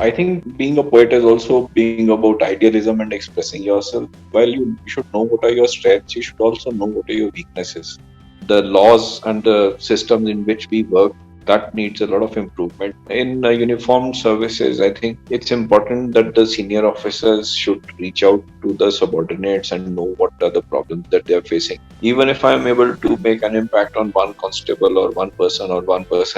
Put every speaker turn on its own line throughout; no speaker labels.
I think being a poet is also being about idealism and expressing yourself. While you should know what are your strengths, you should also know what are your weaknesses. The laws and the systems in which we work, that needs a lot of improvement. In uniformed services, I think it's important that the senior officers should reach out to the subordinates and know what are the problems that they are facing. Even if I am able to make an impact on one constable or one person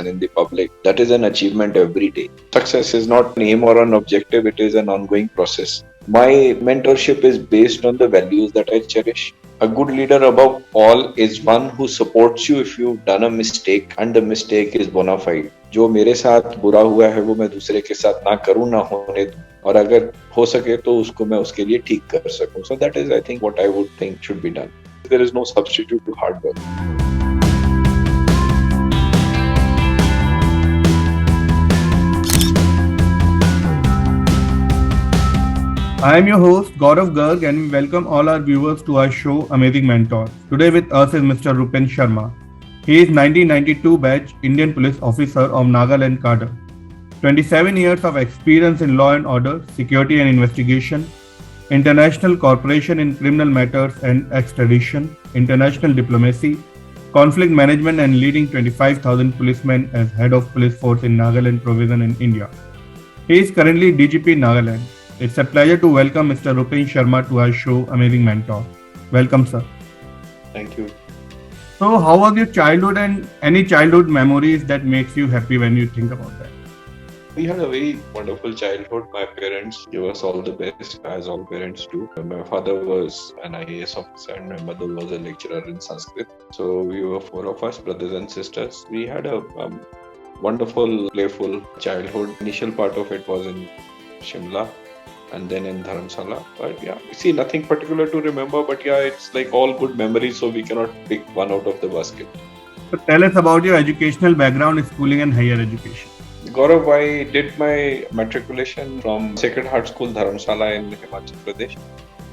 in the public, that is an achievement every day. Success is not an aim or an objective, it is an ongoing process. My mentorship is based on the values that I cherish. A good leader above all is one who supports you if you've done a mistake and the mistake is bona fide. जो मेरे साथ बुरा हुआ है वो मैं दूसरे के साथ ना करूं ना होने दूं, और अगर हो सके तो उसको मैं उसके लिए ठीक कर सकूं. So that is, I think, what I would think should be done. There is no substitute to hard work.
I am your host Gaurav Garg and we welcome all our viewers to our show Amazing Mentor. Today with us is Mr. Rupen Sharma. He is 1992 batch Indian Police Officer of Nagaland cadre. 27 years of experience in law and order, security and investigation, international cooperation in criminal matters and extradition, international diplomacy, conflict management and leading 25,000 policemen as head of police force in Nagaland province in India. He is currently DGP Nagaland. It's a pleasure to welcome Mr. Rupen Sharma to our show Amazing Mentor. Welcome, sir.
Thank you.
So, how was your childhood and any childhood memories that makes you happy when you think about that?
We had a very wonderful childhood. My parents gave us all the best, as all parents do. My father was an IAS officer and my mother was a lecturer in Sanskrit. So we were four of us, brothers and sisters. We had a wonderful, playful childhood. Initial part of it was in Shimla and then in Dharamsala. But yeah, see, nothing particular to remember, but yeah, it's like all good memories, so we cannot pick one out of the basket.
So, tell us about your educational background, schooling and higher education.
Gaurav, I did my matriculation from Sacred Heart School, Dharamsala in Himachal Pradesh.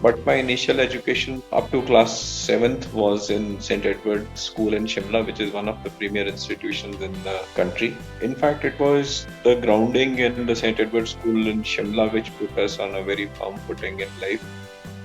But my initial education up to class 7th was in St. Edward School in Shimla, which is one of the premier institutions in the country. In fact, it was the grounding in the St. Edward School in Shimla which put us on a very firm footing in life,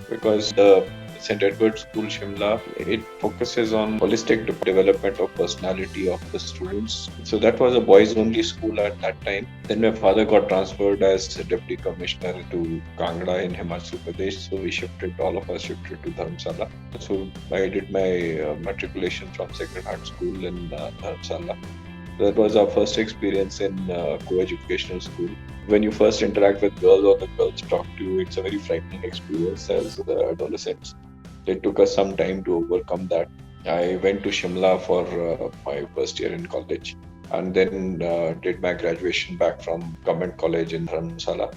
because the St. Edward School Shimla, it focuses on holistic development of personality of the students. So that was a boys only school at that time. Then my father got transferred as deputy commissioner to Kangra in Himachal Pradesh. So all of us shifted to Dharamsala. So I did my matriculation from Sacred Heart School in Dharamsala. That was our first experience in co-educational school. When you first interact with girls or the girls talk to you, it's a very frightening experience as adolescents. It took us some time to overcome that. I went to Shimla for my first year in college and then did my graduation back from Government College in Dharamsala.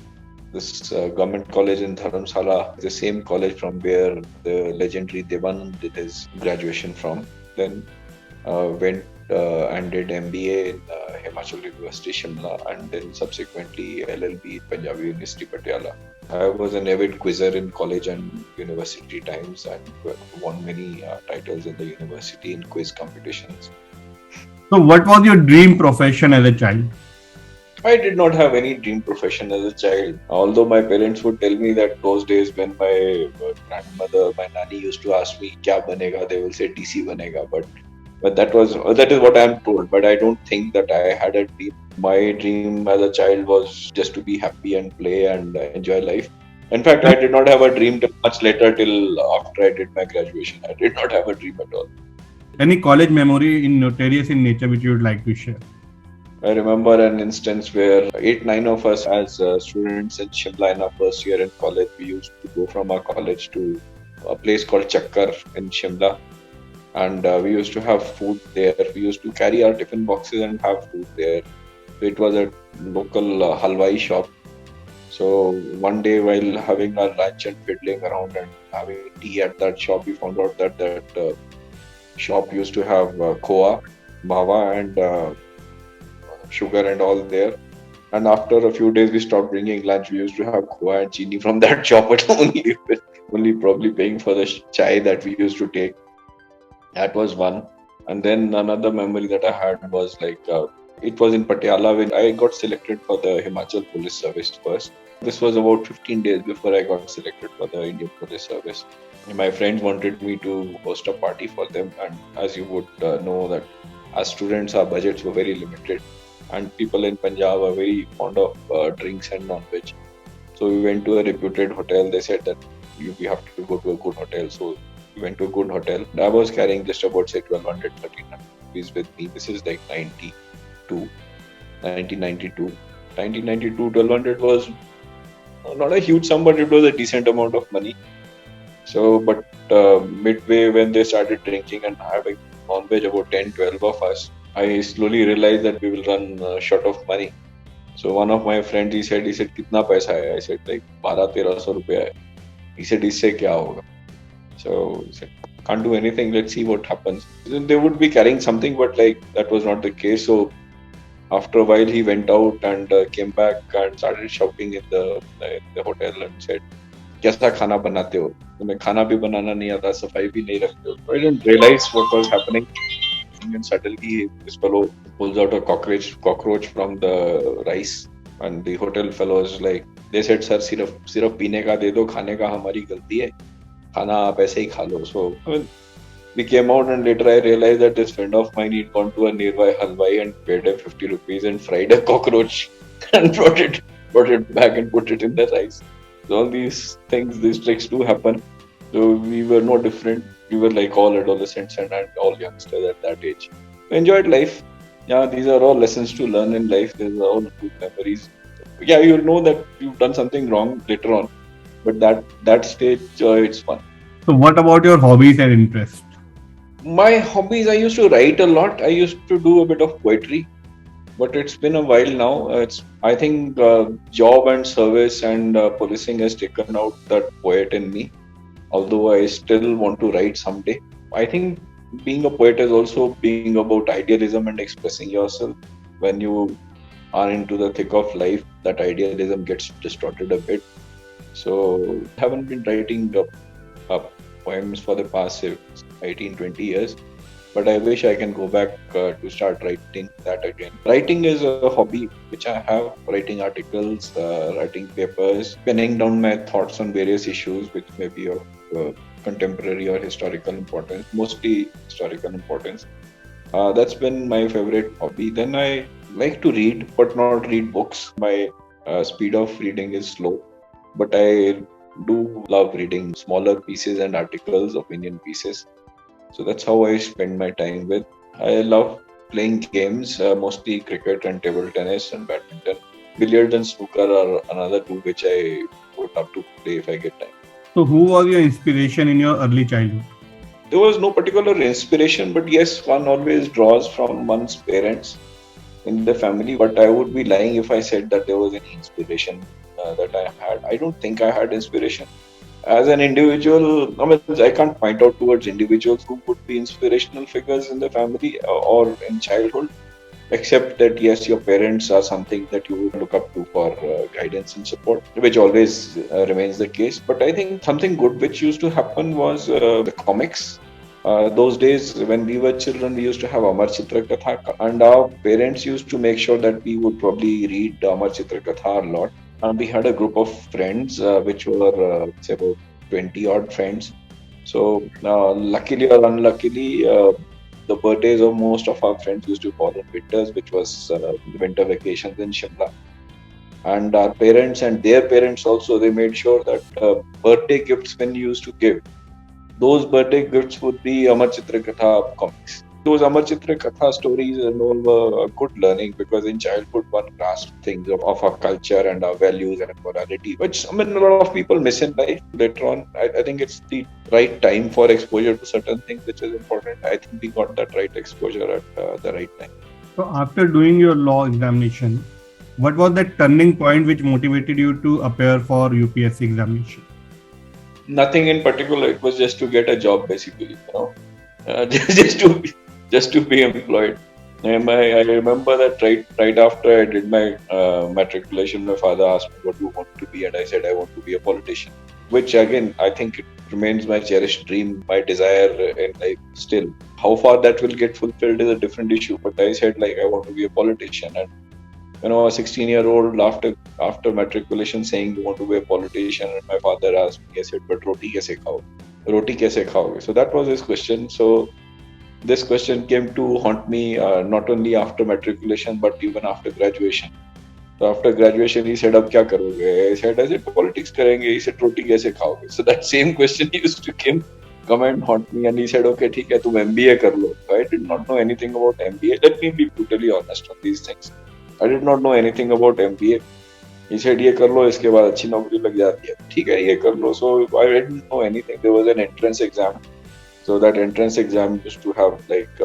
This Government College in Dharamsala is the same college from where the legendary Devanand did his graduation from. Then went and did MBA in Himachal University Shimla and then subsequently LLB in Punjab University Patiala. I was an avid quizzer in college and university times and won many titles in the university in quiz competitions.
So, what was your dream profession as a child?
I did not have any dream profession as a child, although my parents would tell me that those days when my grandmother, my nanny used to ask me, "Kya banega?" they will say, "DC banega." But that is what I am told. But I don't think that I had a dream. My dream as a child was just to be happy and play and enjoy life. In fact, I did not have a dream till much later, till after I did my graduation. I did not have a dream at all.
Any college memory in notorious in nature which you would like to share?
I remember an instance where 8-9 of us as students in Shimla in our first year in college, we used to go from our college to a place called Chakkar in Shimla. And we used to have food there. We used to carry our tiffin boxes and have food there. So it was a local halwai shop. So one day while having our lunch and fiddling around and having tea at that shop, we found out that shop used to have khoa, bhava and sugar and all there. And after a few days, we stopped bringing lunch. We used to have khoa and chini from that shop, but only probably paying for the chai that we used to take. That was one. And then another memory that I had was like It was in Patiala when I got selected for the Himachal Police Service first. This was about 15 days before I got selected for the Indian Police Service. My friends wanted me to host a party for them, and as you would know that as students our budgets were very limited, and people in Punjab are very fond of drinks and non-veg. So we went to a reputed hotel. They said that we have to go to a good hotel. So we went to a good hotel. I was carrying just about say 1200, 1300 rupees with me. This is like 1992. 1992, 1200 was not a huge sum, but it was a decent amount of money. So, but midway when they started drinking and having non-veg, about 10, 12 of us, I slowly realized that we will run short of money. So one of my friends, he said, कितना पैसा है? I said, like 1200-1300 रुपया है. He said, इससे क्या होगा? So he said, can't do anything. Let's see what happens. They would be carrying something, but like that was not the case. So after a while, he went out and came back and started shouting in the hotel and said, कैसा खाना बनाते हो? तुम्हें खाना भी बनाना नहीं आता, सफाई भी नहीं रखते हो. I didn't realize what was happening. And suddenly this fellow pulls out a cockroach from the rice, and the hotel fellow is like, they said, sir, सिर्फ पीने का दे दो, खाने का हमारी गलती है, खाना आप ऐसे ही खा लो. So I mean, we came out, and later I realized that this friend of mine, he'd gone to a nearby halwai and paid him 50 rupees and fried a cockroach and brought it back and put it in the rice. So all these things, these tricks do happen. So we were no different. We were like all adolescents and all youngsters at that age. We enjoyed life. Yeah, these are all lessons to learn in life. These are all good memories. Yeah, you'll know that you've done something wrong later on, but that stage, it's fun.
So, what about your hobbies and interests?
My hobbies, I used to write a lot. I used to do a bit of poetry, but it's been a while now. I think job and service and policing has taken out that poet in me, although I still want to write someday. I think being a poet is also being about idealism and expressing yourself. When you are into the thick of life, that idealism gets distorted a bit. So I haven't been writing poems for the past 18-20 years, but I wish I can go back to start writing that again. Writing is a hobby which I have, writing articles, writing papers, penning down my thoughts on various issues which may be of contemporary or historical importance, mostly historical importance. That's been my favorite hobby. Then I like to read, but not read books. My speed of reading is slow, but I do love reading smaller pieces and articles, opinion pieces. So that's how I spend my time with. I love playing games, mostly cricket and table tennis and badminton. Billiards and snooker are another two which I would love to play if I get time.
So, who was your inspiration in your early childhood?
There was no particular inspiration, but yes, one always draws from one's parents in the family. But I would be lying if I said that there was any inspiration that I had. I don't think I had inspiration. As an individual, I can't point out towards individuals who would be inspirational figures in the family or in childhood, except that yes, your parents are something that you would look up to for guidance and support, which always remains the case. But I think something good which used to happen was the comics. Those days when we were children, we used to have Amar Chitra Katha, and our parents used to make sure that we would probably read Amar Chitra Katha a lot. And we had a group of friends, which were say about 20 odd friends. So luckily or unluckily, the birthdays of most of our friends used to fall in winters, which was winter vacations in Shimla. And our parents and their parents also, they made sure that birthday gifts when you used to give, those birthday gifts would be Amar Chitra Katha comics. Those Amar Chitra Katha stories and all were good learning, because in childhood one grasped things of our culture and our values and morality, which a lot of people miss in life later on. I think it's the right time for exposure to certain things, which is important. I think we got that right exposure at the right time.
So, after doing your law examination, what was that turning point which motivated you to appear for UPSC examination?
Nothing in particular. It was just to get a job, basically. Just to be employed. And I remember that right after I did my matriculation, my father asked me, what do you want to be? And I said, I want to be a politician. Which again, I think remains my cherished dream, my desire in life still. How far that will get fulfilled is a different issue. But I said like I want to be a politician, and a 16-year-old after matriculation saying you want to be a politician, and my father asked me, I said, but roti kaise khao? Roti kaise khaoge? So that was his question. So this question came to haunt me not only after matriculation but even after graduation. So after graduation, he said, "Ab kya karoge?" I said, politics karenge. He said, "Roti kaise khaoge?" So that same question used to come and haunt me. And he said, "Okay, ठीक है, तुम MBA कर लो." So I did not know anything about MBA. Let me be brutally honest on these things. I did not know anything about MBA. He said, "ये कर लो, इसके बाद अच्छी नौकरी लग जाती है." ठीक है, ये कर लो. So I didn't know anything. There was an entrance exam. So that entrance exam used to have like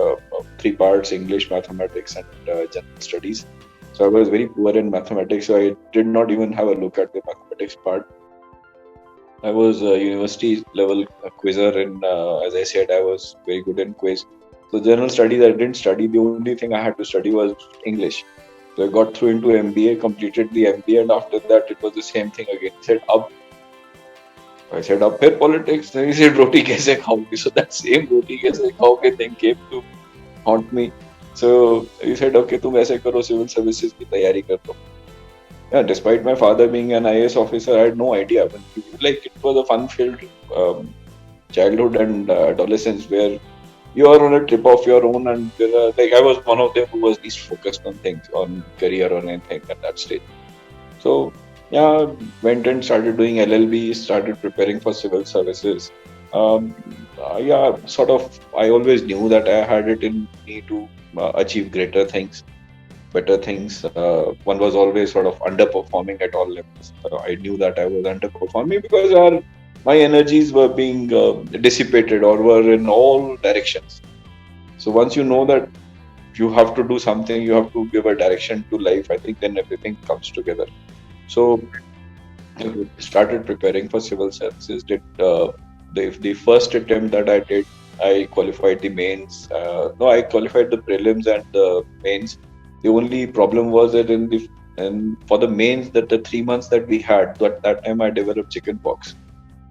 three parts: English, mathematics, and general studies. So I was very poor in mathematics, so I did not even have a look at the mathematics part. I was a university level quizzer, and as I said, I was very good in quiz. So general studies I didn't study. The only thing I had to study was English. So I got through into MBA, completed the MBA, and after that it was the same thing again. He said, "Up." I said, "Up here politics." Then he said, "Roti kaise khaoge?" So that same roti kaise khaoge thing came to haunt me. So he said, "Okay, तुम ऐसे करो, civil services की तैयारी कर लो." Yeah, despite my father being an IAS officer, I had no idea. Like it was a fun-filled childhood and adolescence where you are on a trip of your own, and like I was one of them who was least focused on things, on career or anything at that stage. So yeah, went and started doing LLB, started preparing for civil services. Yeah, sort of. I always knew that I had it in me to achieve greater things, better things. One was always sort of underperforming at all levels. I knew that I was underperforming because my energies were being dissipated or were in all directions. So once you know that you have to do something, you have to give a direction to life, I think then everything comes together. So started preparing for civil services. Did the first attempt that I did, I qualified the mains. No, I qualified the prelims and the mains. The only problem was that and for the mains, that the 3 months that we had, at that time I developed chicken pox.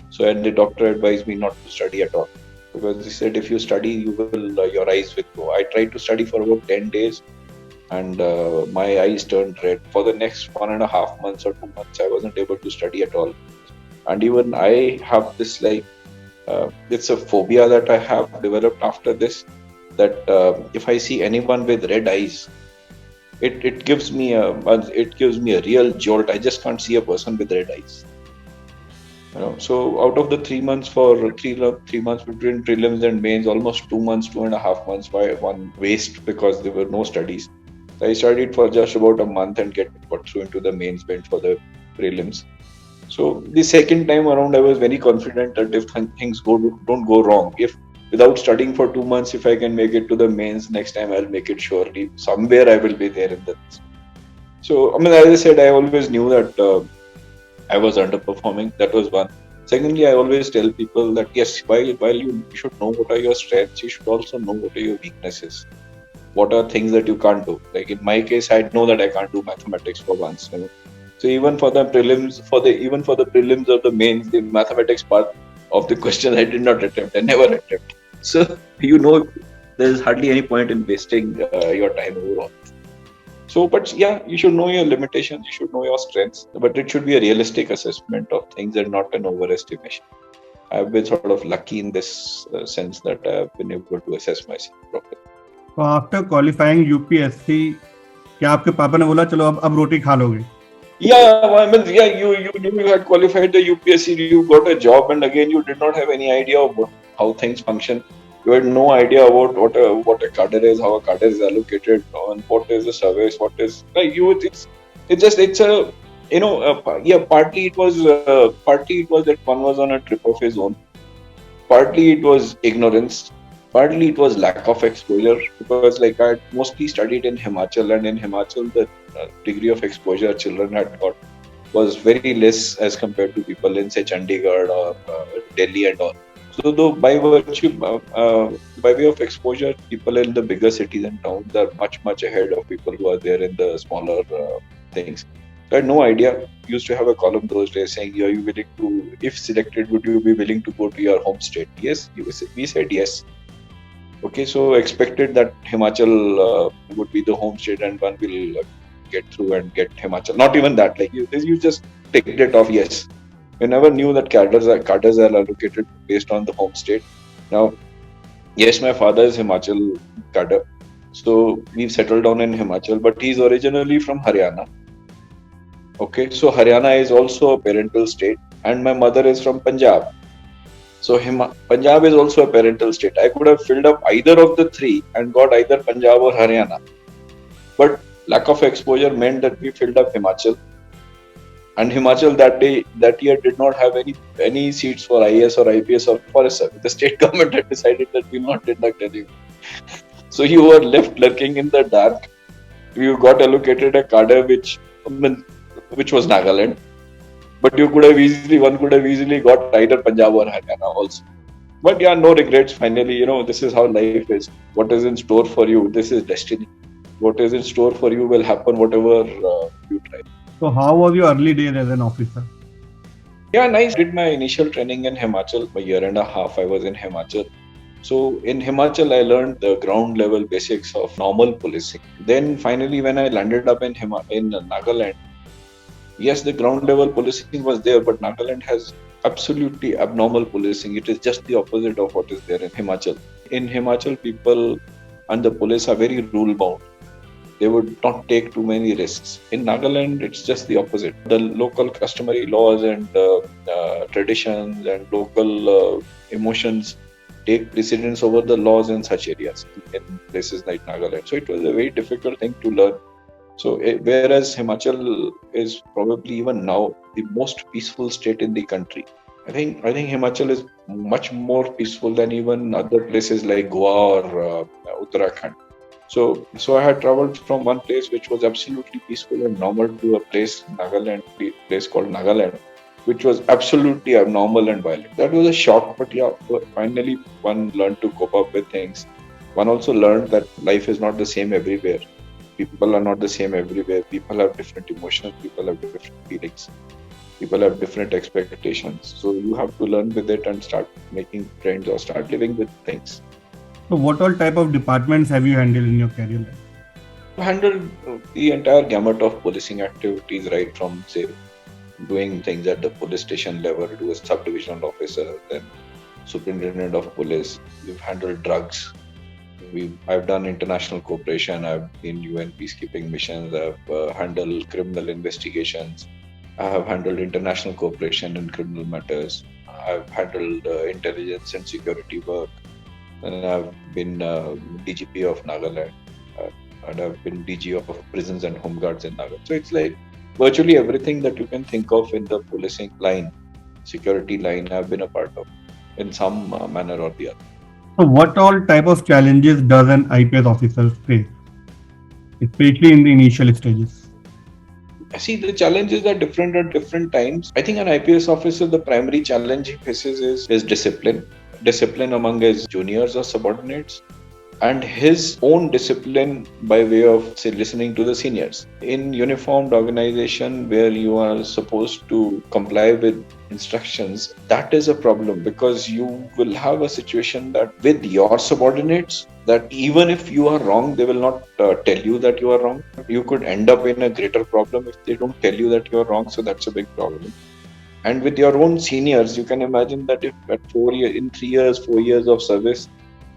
So and the doctor advised me not to study at all because he said if you study, you will your eyes will go. I tried to study for about 10 days, and my eyes turned red. For the next 1.5 months or 2 months, I wasn't able to study at all. And even I have this it's a phobia that I have developed after this. That if I see anyone with red eyes, it gives me a real jolt. I just can't see a person with red eyes. So out of the 3 months for 3 months between prelims and mains, almost 2 months, 2.5 months by one waste because there were no studies. So I studied for just about a month and got through into the mains, went for the prelims. So the second time around, I was very confident that if things don't go wrong, if without studying for 2 months, if I can make it to the mains, next time I'll make it surely. Somewhere I will be there in the. So I mean, as I said, I always knew that I was underperforming. That was one. Secondly, I always tell people that yes, while you should know what are your strengths, you should also know what are your weaknesses. What are things that you can't do? Like in my case, I know that I can't do mathematics for once. So even for the prelims, for the prelims or the mains, the mathematics part of the question I did not attempt. I never attempt. So there's hardly any point in wasting your time overall. So, but yeah, you should know your limitations, you should know your strengths, but it should be a realistic assessment of things and not an overestimation. I've been sort of lucky in this sense that I've been able to assess myself properly.
So after qualifying UPSC, क्या आपके पापा ने बोला चलो अब रोटी खा लोगे?
Yeah, I mean, yeah, you knew you had qualified the UPSC, you got a job, and again you did not have any idea of how things function. You had no idea about what a cadre is, how a cadre is allocated, and what is the service, what is like you. It's a yeah. Partly it was that one was on a trip of his own. Partly it was ignorance. Partly it was lack of exposure because like I mostly studied in Himachal, and in Himachal the degree of exposure children had got was very less as compared to people in say Chandigarh or Delhi and all. So though by way of exposure, people in the bigger cities and towns are much ahead of people who are there in the smaller things. So I had no idea. We used to have a column those days saying, "Are you willing to, if selected, would you be willing to go to your home state?" Yes, we said yes. Okay, so expected that Himachal would be the home state and one will get through and get Himachal. Not even that. Like you just ticked it off. Yes, we never knew that cadres are allocated based on the home state. Now, yes, my father is Himachal cadre, so we've settled down in Himachal, but he's originally from Haryana. Okay, so Haryana is also a parental state, and my mother is from Punjab. So Punjab is also a parental state. I could have filled up either of the three and got either Punjab or Haryana. But lack of exposure meant that we filled up Himachal. And Himachal that year did not have any seats for IAS or IPS or forest service. The state government had decided that we will not induct anyone. So you were left lurking in the dark. You got allocated a cadre which was Nagaland. But one could have easily got either Punjab or Haryana also. But yeah, no regrets. Finally, this is how life is. What is in store for you? This is destiny. What is in store for you will happen whatever you try.
So how was your early days as an officer?
Yeah, nice. Did my initial training in Himachal. A year and a half I was in Himachal. So in Himachal, I learned the ground level basics of normal policing. Then finally, when I landed up in Nagaland, yes, the ground level policing was there, but Nagaland has absolutely abnormal policing. It is just the opposite of what is there in Himachal. In Himachal, people and the police are very rule bound. They would not take too many risks. In Nagaland, it's just the opposite. The local customary laws and traditions and local emotions take precedence over the laws in such areas, in places like Nagaland. So it was a very difficult thing to learn. So whereas Himachal is probably even now the most peaceful state in the country, I think Himachal is much more peaceful than even other places like Goa or Uttarakhand. So I had traveled from one place which was absolutely peaceful and normal to a place called Nagaland, which was absolutely abnormal and violent. That was a shock, but yeah, finally one learned to cope up with things. One also learned that life is not the same everywhere. People are not the same everywhere. People have different emotions. People have different feelings. People have different expectations. So you have to learn with it and start making friends or start living with things.
So what all type of departments have you handled in your career life?
I've handled the entire gamut of policing activities, right from, say, doing things at the police station level to a subdivisional officer, then superintendent of police. We've handled drugs. I've done international cooperation. I've been UN peacekeeping missions. I've handled criminal investigations. I have handled international cooperation in criminal matters. I've handled intelligence and security work. And I've been DGP of Nagaland. And I've been DG of prisons and home guards in Nagaland. So it's like virtually everything that you can think of in the policing line, security line, I've been a part of in some manner or the other.
So what all type of challenges does an IPS officer face, especially in the initial stages?
See, the challenges are different at different times. I think an IPS officer, the primary challenge he faces is discipline. Discipline among his juniors or subordinates, and his own discipline by way of, say, listening to the seniors. In uniformed organization where you are supposed to comply with instructions, that is a problem, because you will have a situation that with your subordinates, that even if you are wrong, they will not tell you that you are wrong. You could end up in a greater problem if they don't tell you that you are wrong. So that's a big problem. And with your own seniors, you can imagine that if at 4 years of service,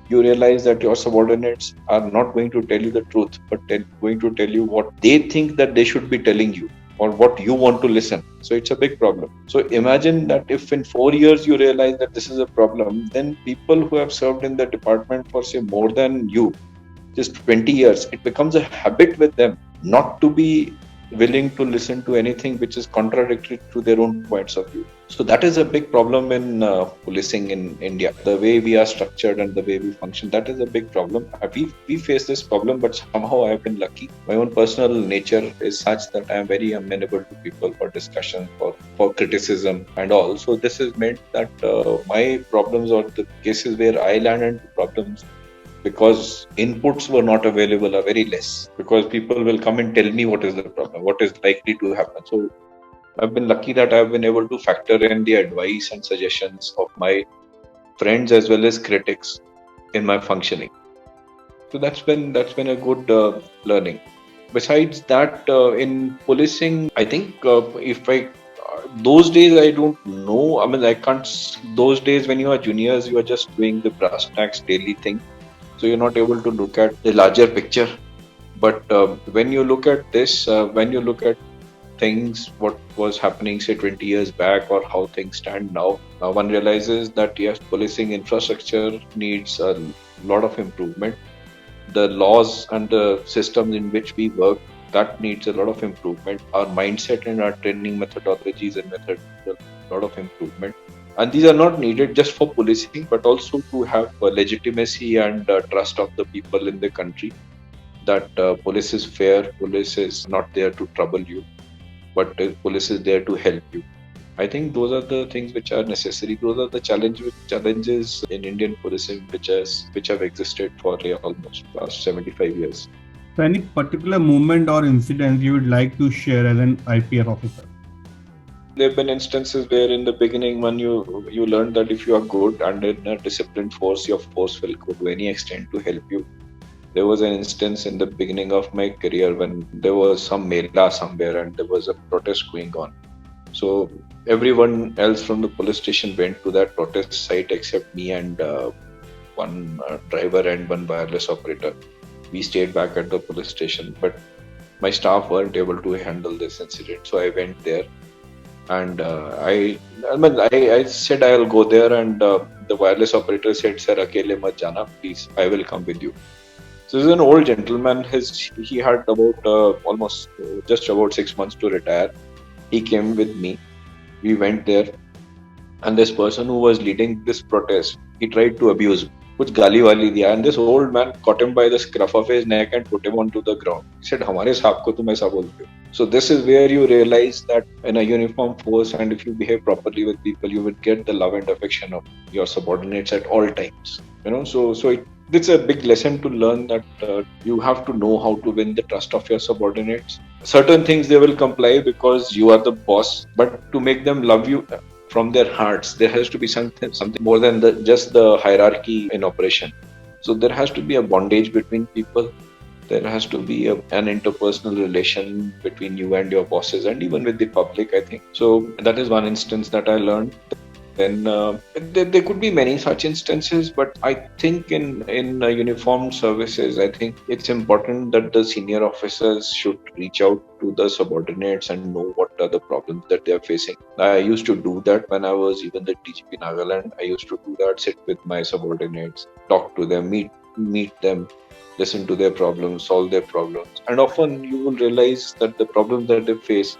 you realize that your subordinates are not going to tell you the truth, but going to tell you what they think that they should be telling you or what you want to listen. So it's a big problem. So imagine that if in 4 years you realize that this is a problem, then people who have served in the department for, say, more than you, just 20 years, it becomes a habit with them not to be willing to listen to anything which is contradictory to their own points of view. So that is a big problem in policing in India. The way we are structured and the way we function, that is a big problem. We face this problem, but somehow I have been lucky. My own personal nature is such that I am very amenable to people for discussion, for criticism and all. So this has meant that my problems or the cases where I land into problems because inputs were not available or very less, because people will come and tell me what is the problem, what is likely to happen. So I've been lucky that I've been able to factor in the advice and suggestions of my friends as well as critics in my functioning. So that's been a good learning. Besides that, in policing, I think if I those days I don't know. I mean, I can't. Those days when you are juniors, you are just doing the brass tacks daily thing, so you're not able to look at the larger picture. But when you look at this, when you look at things, what was happening say 20 years back or how things stand now, one realizes that yes, policing infrastructure needs a lot of improvement. The laws and the systems in which we work, that needs a lot of improvement. Our mindset and our training methodologies and methods, a lot of improvement. And these are not needed just for policing, but also to have legitimacy and trust of the people in the country, that police is fair, police is not there to trouble you, but police is there to help you. I think those are the things which are necessary. Those are the challenges in Indian policing which have existed for almost past 75 years.
So any particular movement or incident you would like to share as an IPR officer?
There have been instances where in the beginning when you learn that if you are good and in a disciplined force, your force will go to any extent to help you. There was an instance in the beginning of my career when there was some mela somewhere and there was a protest going on. So everyone else from the police station went to that protest site except me and one driver and one wireless operator. We stayed back at the police station, but my staff weren't able to handle this incident. So I went there, and I said I'll go there, and the wireless operator said, "Sir, akele mat jana, please. I will come with you." So he's an old gentleman. He had about almost just about 6 months to retire. He came with me. We went there, and this person who was leading this protest, he tried to abuse me. कुछ गाली वाली दिया, and this old man caught him by the scruff of his neck and put him onto the ground. He said, "हमारे साहब को तुम ऐसा बोलते हो?" So this is where you realize that in a uniform force, and if you behave properly with people, you will get the love and affection of your subordinates at all times. It's a big lesson to learn that you have to know how to win the trust of your subordinates. Certain things they will comply because you are the boss, but to make them love you from their hearts, there has to be something more than just the hierarchy in operation. So there has to be a bondage between people. There has to be an interpersonal relation between you and your bosses, and even with the public, I think. So that is one instance that I learned. Then there could be many such instances, but I think in uniformed services, I think it's important that the senior officers should reach out to the subordinates and know what are the problems that they are facing. I used to do that when I was even the DGP Nagaland. I used to do that, sit with my subordinates, talk to them, meet them, listen to their problems, solve their problems, and often you will realize that the problems that they face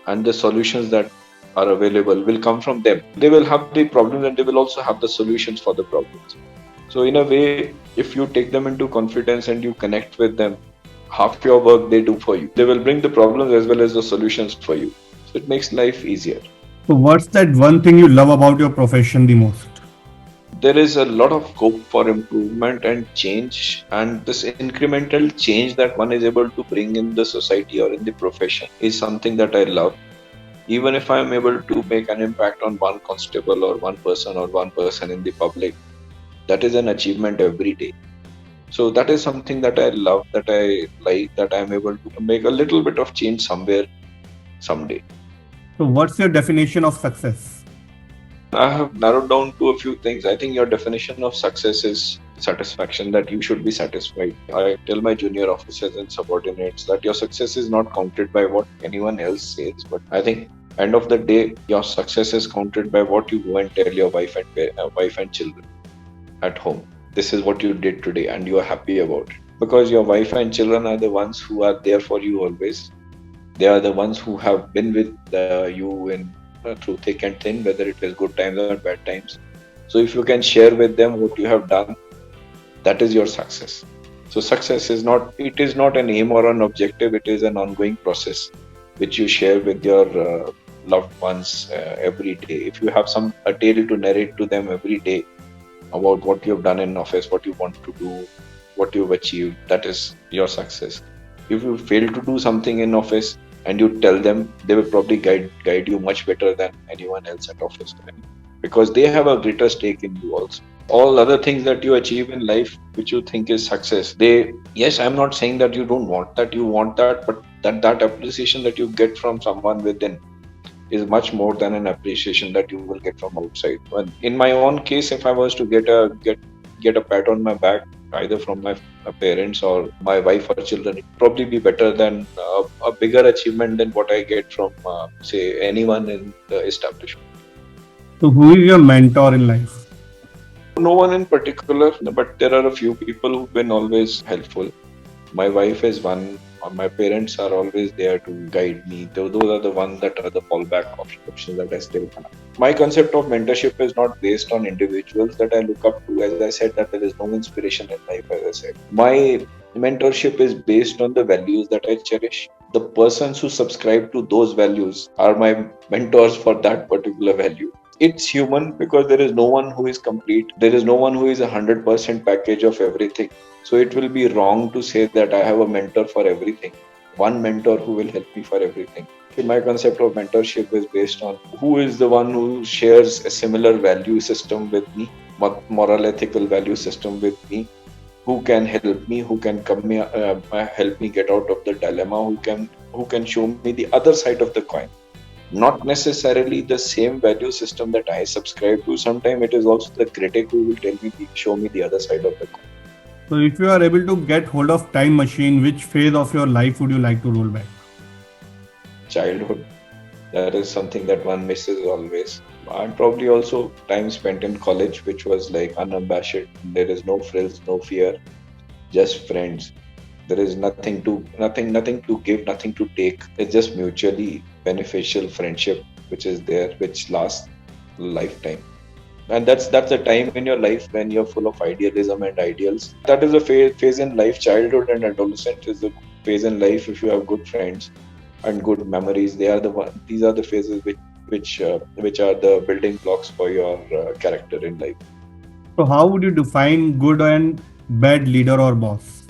and the solutions that are available will come from them. They will have the problems and they will also have the solutions for the problems. So in a way, if you take them into confidence and you connect with them, half your work they do for you. They will bring the problems as well as the solutions for you. So it makes life easier.
So what's that one thing you love about your profession the most?
There is a lot of scope for improvement and change, and this incremental change that one is able to bring in the society or in the profession is something that I love. Even if I am able to make an impact on one constable or one person in the public, that is an achievement every day. So that is something that I love, that I like, that I am able to make a little bit of change somewhere, someday.
So what's your definition of success?
I have narrowed down to a few things. I think your definition of success is satisfaction, that you should be satisfied. I tell my junior officers and subordinates that your success is not counted by what anyone else says, but I think end of the day, your success is counted by what you go and tell your wife and children at home. This is what you did today, and you are happy about it. Because your wife and children are the ones who are there for you always. They are the ones who have been with you in through thick and thin, whether it is good times or bad times. So if you can share with them what you have done, that is your success. So success is not an aim or an objective. It is an ongoing process which you share with your loved ones every day. If you have a tale to narrate to them every day, about what you've done in office, what you want to do, what you've achieved. That is your success. If you fail to do something in office and you tell them, they will probably guide you much better than anyone else at office, because they have a greater stake in you also. All other things that you achieve in life which you think is success, they, yes, I'm not saying that you don't want that, you want that, but that appreciation that you get from someone within is much more than an appreciation that you will get from outside. But in my own case, if I was to get a pat on my back, either from my parents or my wife or children, it probably be better than a bigger achievement than what I get from say anyone in the establishment.
So, who is your mentor in life?
No one in particular, but there are a few people who've been always helpful. My wife is one. My parents are always there to guide me. Those are the ones that are the fallback options that I still have. My concept of mentorship is not based on individuals that I look up to. As I said, that there is no inspiration in life, as I said. My mentorship is based on the values that I cherish. The persons who subscribe to those values are my mentors for that particular value. It's human because there is no one who is complete. There is no one who is 100% package of everything. So it will be wrong to say that I have a mentor for everything. One mentor who will help me for everything. My concept of mentorship is based on who is the one who shares a similar value system with me, moral ethical value system with me, who can help me, who can help me get out of the dilemma, who can show me the other side of the coin. Not necessarily the same value system that I subscribe to. Sometimes it is also the critic who will show me the other side of the coin.
So, if you are able to get hold of time machine, which phase of your life would you like to roll back?
Childhood. That is something that one misses always. And probably also time spent in college, which was like unabashed. There is no frills, no fear, just friends. There is nothing to give, nothing to take. It's just mutually beneficial friendship, which is there, which lasts a lifetime. And that's the time in your life when you're full of idealism and ideals. That is a phase in life. Childhood and adolescence is a phase in life. If you have good friends and good memories, they are the one. These are the phases which are the building blocks for your character in life.
So, how would you define good and bad leader or boss?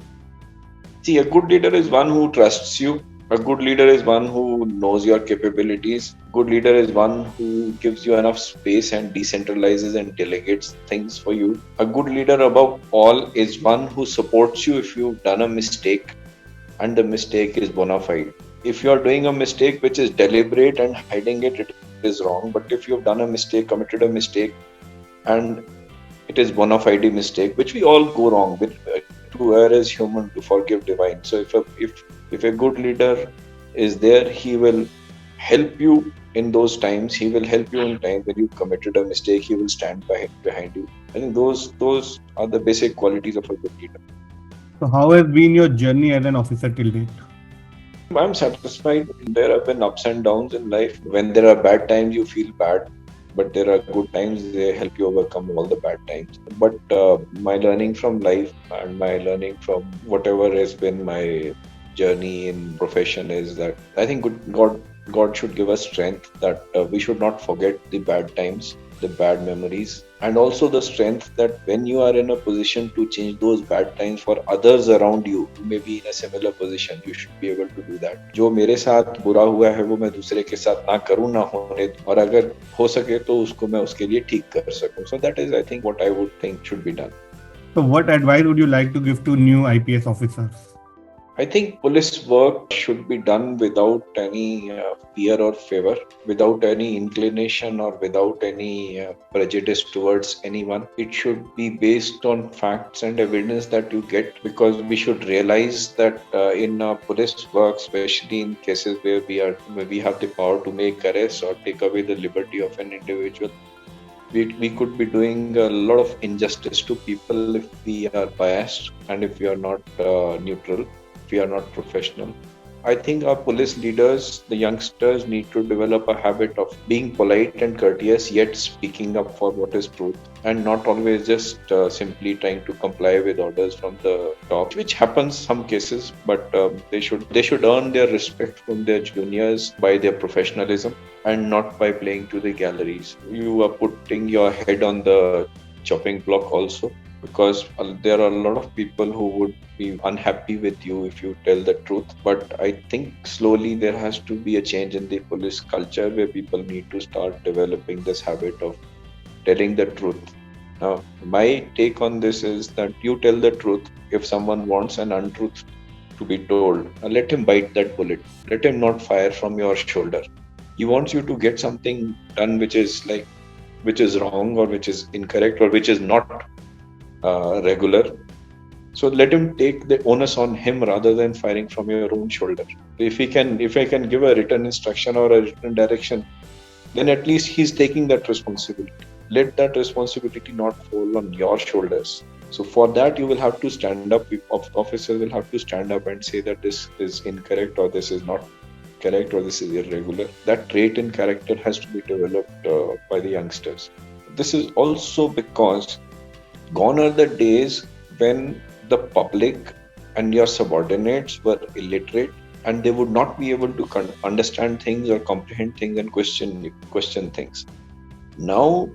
See, a good leader is one who trusts you. A good leader is one who knows your capabilities. Good leader is one who gives you enough space and decentralizes and delegates things for you. A good leader above all is one who supports you if you've done a mistake and the mistake is bona fide. If you're doing a mistake which is deliberate and hiding it, it is wrong. But if you've done a mistake, committed a mistake, and it is bona fide mistake, which we all go wrong with, to err is human, to forgive divine. So if a good leader is there, he will help you in those times. He will help you in times when you committed a mistake. He will stand behind you. I think those are the basic qualities of a good leader.
So, how has been your journey as an officer till date?
I'm satisfied. There have been ups and downs in life. When there are bad times, you feel bad. But there are good times, they help you overcome all the bad times. But my learning from life and my learning from whatever has been my journey in profession is that I think God should give us strength that we should not forget the bad times, the bad memories, and also the strength that when you are in a position to change those bad times for others around you who may be in a similar position, you should be able to do that. जो मेरे साथ बुरा हुआ है वो मैं दूसरे के साथ ना करूँ, ना होने दूँ, और अगर हो सके तो उसको मैं उसके लिए ठीक कर सकूँ. So that is, I think, what I would think should be done.
So, what advice would you like to give to new IPS officers?
I think police work should be done without any fear or favor, without any inclination or without any prejudice towards anyone. It should be based on facts and evidence that you get, because we should realize that in police work, especially in cases where we have the power to make arrests or take away the liberty of an individual, we could be doing a lot of injustice to people if we are biased and if we are not neutral. We are not professional. I think our police leaders, the youngsters, need to develop a habit of being polite and courteous, yet speaking up for what is truth, and not always just simply trying to comply with orders from the top, which happens some cases. But they should earn their respect from their juniors by their professionalism and not by playing to the galleries. You are putting your head on the chopping block also, because there are a lot of people who would be unhappy with you if you tell the truth. But I think slowly there has to be a change in the police culture where people need to start developing this habit of telling the truth. Now, my take on this is that you tell the truth. If someone wants an untruth to be told, let him bite that bullet. Let him not fire from your shoulder. He wants you to get something done which is wrong or which is incorrect or which is not regular. So let him take the onus on him rather than firing from your own shoulder. If I can give a written instruction or a written direction, then at least he's taking that responsibility. Let that responsibility not fall on your shoulders. So for that, you will have to stand up. Officers will have to stand up and say that this is incorrect or this is not correct or this is irregular. That trait in character has to be developed by the youngsters. This is also because gone are the days when the public and your subordinates were illiterate and they would not be able to understand things or comprehend things and question things. Now,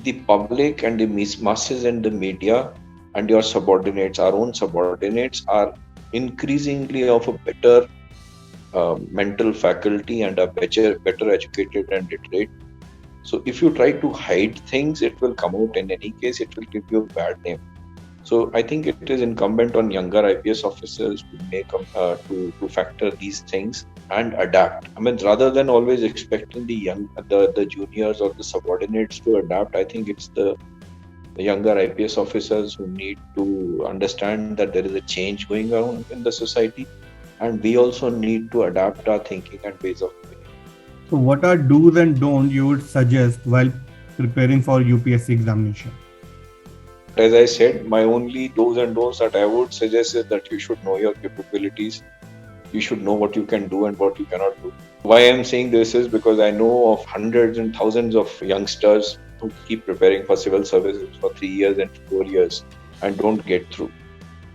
the public and the masses and the media and your subordinates, our own subordinates, are increasingly of a better mental faculty and are better educated and literate. So if you try to hide things, it will come out in any case. It will give you a bad name. So I think it is incumbent on younger IPS officers to factor these things and adapt. I mean, rather than always expecting the juniors or the subordinates to adapt, I think it's the younger IPS officers who need to understand that there is a change going on in the society, and we also need to adapt our thinking and ways of living.
So what are do's and don'ts you would suggest while preparing for UPSC examination?
As I said, my only do's and don'ts that I would suggest is that you should know your capabilities. You should know what you can do and what you cannot do. Why I'm saying this is because I know of hundreds and thousands of youngsters who keep preparing for civil services for 3 years and 4 years and don't get through.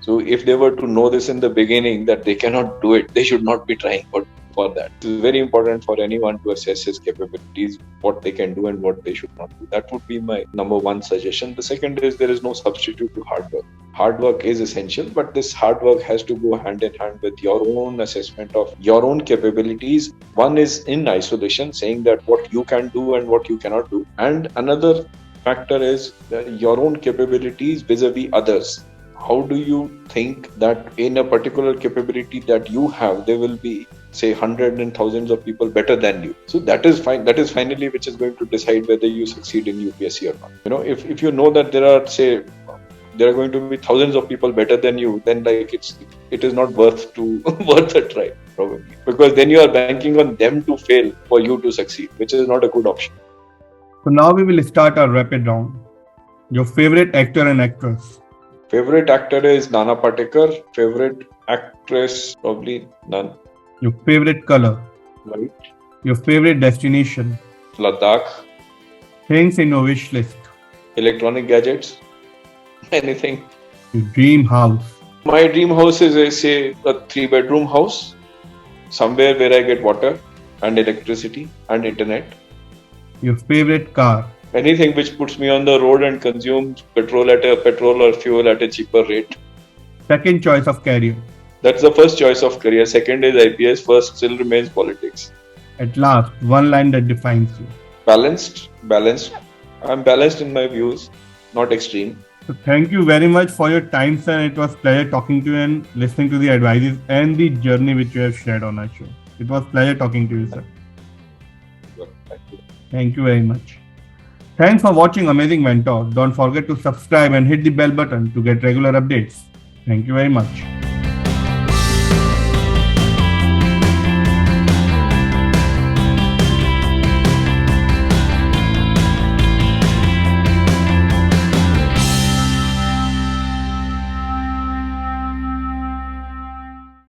So if they were to know this in the beginning that they cannot do it, they should not be trying for that. It is very important for anyone to assess his capabilities, what they can do and what they should not do. That would be my number one suggestion. The second is there is no substitute to hard work. Hard work is essential, but this hard work has to go hand in hand with your own assessment of your own capabilities. One is in isolation, saying that what you can do and what you cannot do. And another factor is your own capabilities vis-a-vis others. How do you think that in a particular capability that you have, there will be, say, hundreds and thousands of people better than you? So that is fine. That is finally which is going to decide whether you succeed in UPSC or not. If you know that there are going to be thousands of people better than you, then it is not worth a try, probably, because then you are banking on them to fail for you to succeed, which is not a good option.
So now we will start our rapid round. Your favorite actor and actress?
Favorite actor is Nana Patekar. Favorite actress, probably none.
Your favorite color?
White.
Your favorite destination?
Ladakh.
Things in your wish list?
Electronic gadgets. Anything.
Your dream house?
My dream house is, a 3-bedroom house, somewhere where I get water and electricity and internet.
Your favorite car?
Anything which puts me on the road and consumes petrol or fuel at a cheaper rate.
Second choice of career?
That's the first choice of career. Second is IPS. First still remains politics.
At last, one line that defines you.
Balanced. I'm balanced in my views, not extreme.
So thank you very much for your time, sir. It was a pleasure talking to you and listening to the advices and the journey which you have shared on our show. It was a pleasure talking to you, sir.
Thank you.
Thank you very much. Thanks for watching Amazing Mentor. Don't forget to subscribe and hit the bell button to get regular updates. Thank you very much.